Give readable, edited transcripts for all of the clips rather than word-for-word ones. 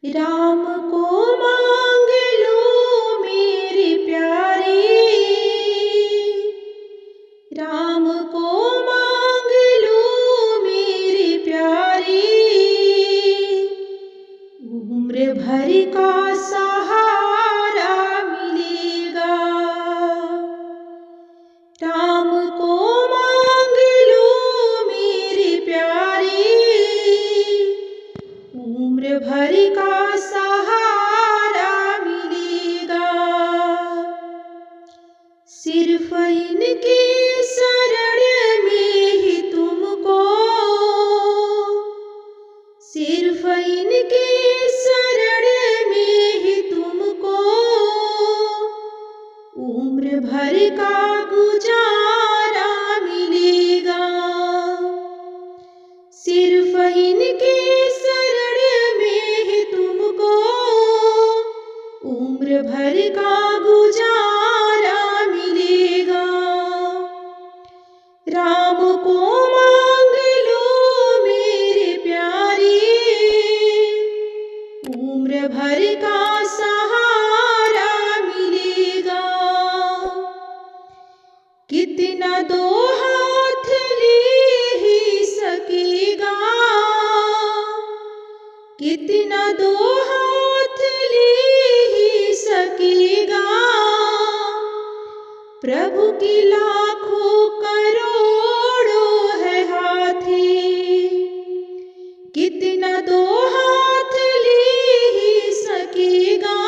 राम को मांग लो मेरी प्यारी, राम को मांग लो मेरी प्यारी, उम्र भर का सहारा मिलेगा। राम को मांग लो मेरी प्यारी, उम्र भर का सहारा मिलेगा। सिर्फ इनकी शरण में ही तुमको, सिर्फ इनकी शरण में ही तुमको, उम्र भर का गुजारा मिलेगा। सिर्फ इनकी शरण में ही तुमको, उम्र भर का गुजारा मिलेगा। राम को मांग लो मेरे प्यारी, उम्र भर का सहारा मिलेगा। कितना दो हाथ ले ही सकेगा, कितना दो हाथ ले ही सकेगा। प्रभु की लाखों करोड़ों है हाथी, कितना दो हाथ ले ही सकेगा।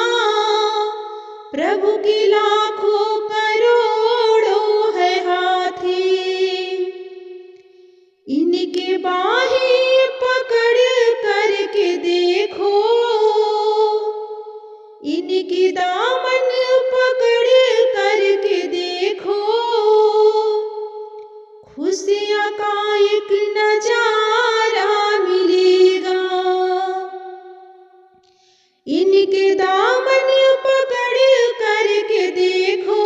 प्रभु की लाखों करोड़ों है हाथी, इनके बाहें पकड़ करके देखो, इनकी दामन पकड़ करके देखो। खुशियाँ का एक नजारा मिलेगा, इनके दामन पकड़ करके देखो।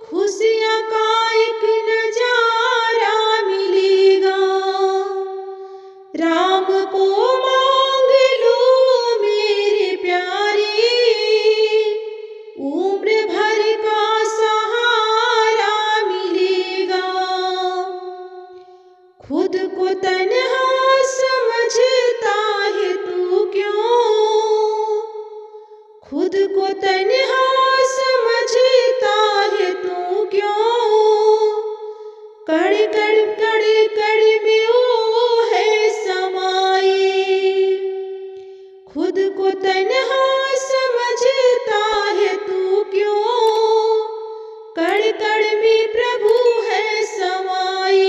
खुशियाँ का एक नजारा मिलेगा। राम को मांग लो मेरे प्यारे, उम्र भर का सहारा मिलेगा। खुद को तन्हा समझता है तू क्यों, खुद को तन्हा समझता है तू क्यों। कड़ कड़ कड़ कड़ में वो है समाए, खुद को तन्हा समझता है तू क्यों। कड़ कड़ में प्रभु है समाए,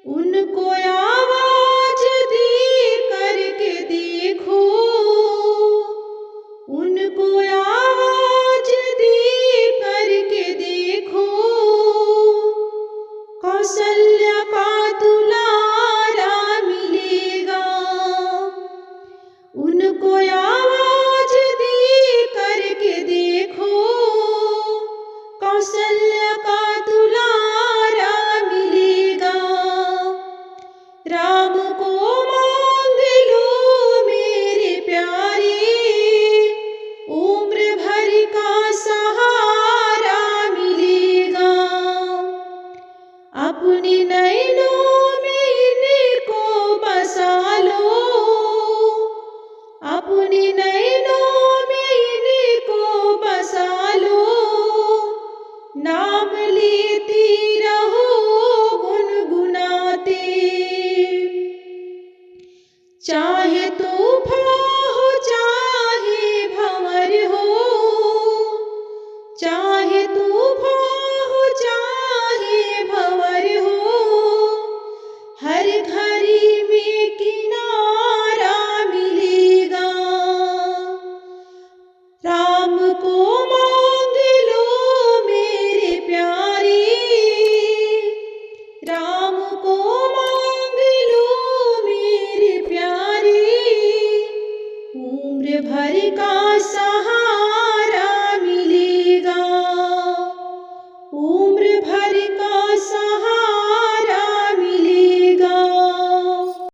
उनको आवाज दे करके देखो, उनको आवाज दे करके देखो। कौशल्या का दुलारा मिलेगा, उनको आवाज दे करके देखो। कौशल्या का दुलारा मिलेगा। राम को मांग लो मेरे प्यारे, उम्र भर का सहारा मिलेगा। अपने नैनों में इनको बसा लो, अपने नैनों में इनको बसा लो। नाम लेती रहो गुनगुनाते, चाहे तूफान हो चाहे भंवर हो, चाहे